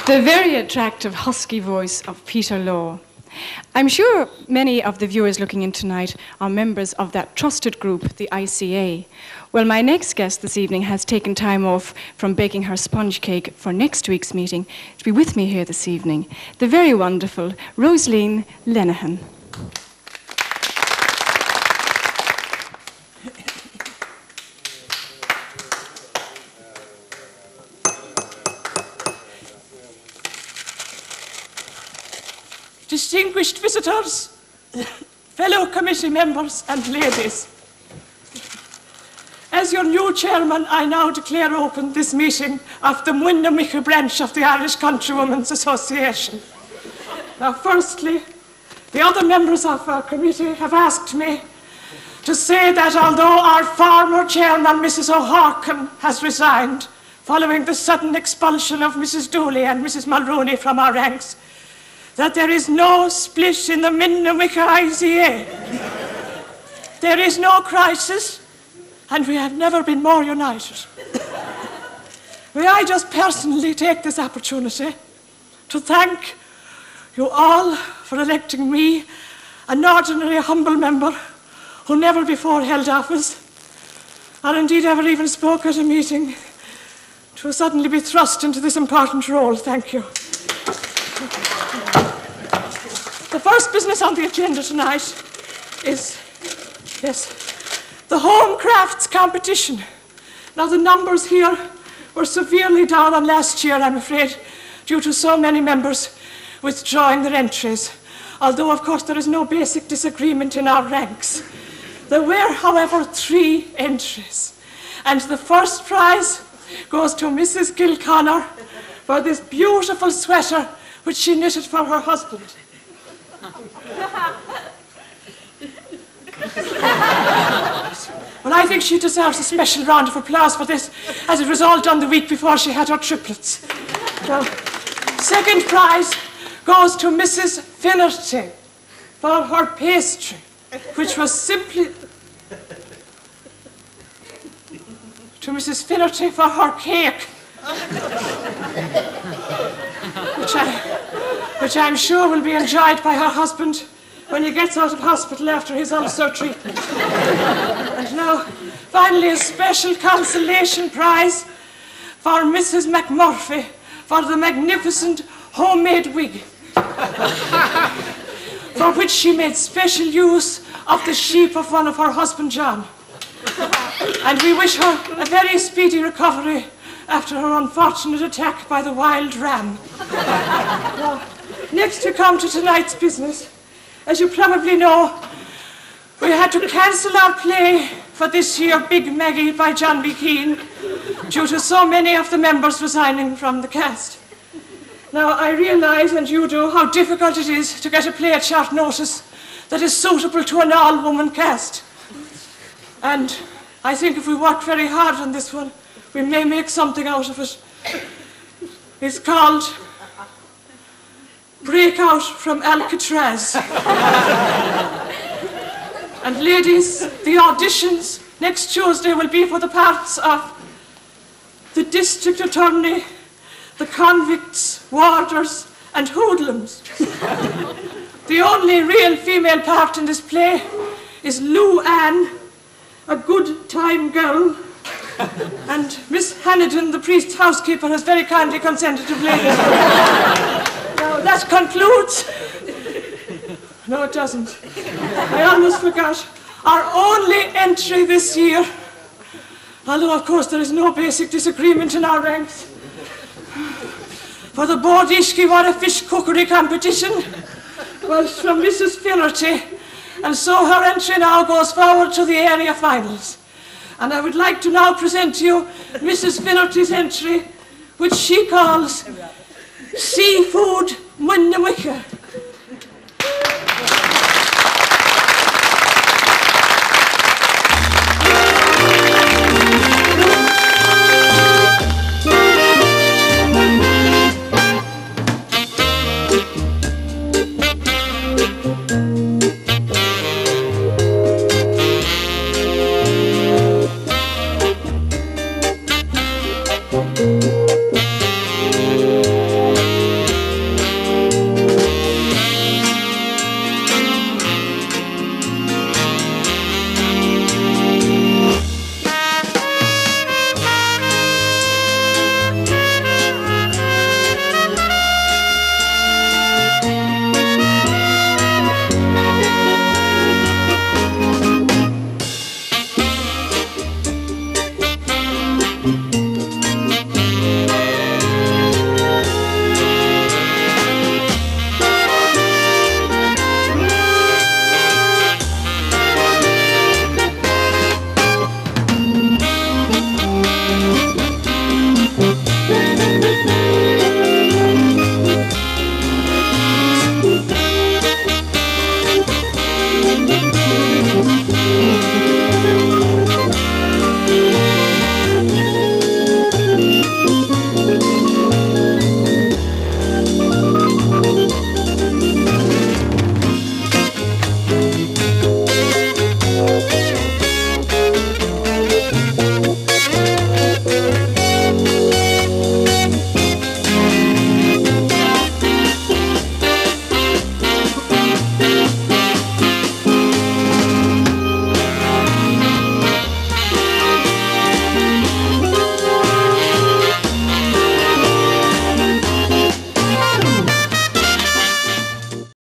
The very attractive husky voice of Peter Law. I'm sure many of the viewers looking in tonight are members of that trusted group, the ICA. Well, my next guest this evening has taken time off from baking her sponge cake for next week's meeting to be with me here this evening, the very wonderful Rosaleen Lenihan. Distinguished visitors, fellow committee members and ladies. As your new chairman, I now declare open this meeting of the Muinamika branch of the Irish Countrywomen's Association. Now, firstly, the other members of our committee have asked me to say that although our former chairman, Mrs. O'Harkin, has resigned following the sudden expulsion of Mrs. Dooley and Mrs. Mulrooney from our ranks, that there is no split in the Muinamika ICA. There is no crisis, and we have never been more united. May I just personally take this opportunity to thank you all for electing me, an ordinary humble member who never before held office, or indeed ever even spoke at a meeting, to suddenly be thrust into this important role. Thank you. The first business on the agenda tonight is, the home crafts competition. Now, the numbers here were severely down on last year, I'm afraid, due to so many members withdrawing their entries. Although, of course, there is no basic disagreement in our ranks. There were, however, 3 entries. And the first prize goes to Mrs. Gilconnor for this beautiful sweater which she knitted for her husband. Well, I think she deserves a special round of applause for this, as it was all done the week before she had her triplets. Now, second prize goes to Mrs. Finnerty for her pastry, which was simply... to Mrs. Finnerty for her cake, which I'm sure will be enjoyed by her husband when he gets out of hospital after his ulcer treatment. And now, finally, a special consolation prize for Mrs. McMurphy for the magnificent homemade wig, for which she made special use of the sheep of one of her husband, John. And we wish her a very speedy recovery after her unfortunate attack by the wild ram. Now, next to come to tonight's business, as you probably know, we had to cancel our play for this year, Big Maggie by John B. Keane, due to so many of the members resigning from the cast. Now, I realise, and you do, how difficult it is to get a play at short notice that is suitable to an all-woman cast. And I think if we work very hard on this one, we may make something out of it. It's called Breakout from Alcatraz. And ladies, the auditions next Tuesday will be for the parts of the district attorney, the convicts, warders, and hoodlums. The only real female part in this play is Lou Ann, a good time girl, and Miss Hannigan, the priest's housekeeper, has very kindly consented to play this. Now, that concludes... No, it doesn't. I almost forgot. Our only entry this year, although, of course, there is no basic disagreement in our ranks, for the Bodishkiwara fish cookery competition was from Mrs. Finnerty, and so her entry now goes forward to the area finals. And I would like to now present to you Mrs. Finnerty's entry, which she calls Seafood Muinamika.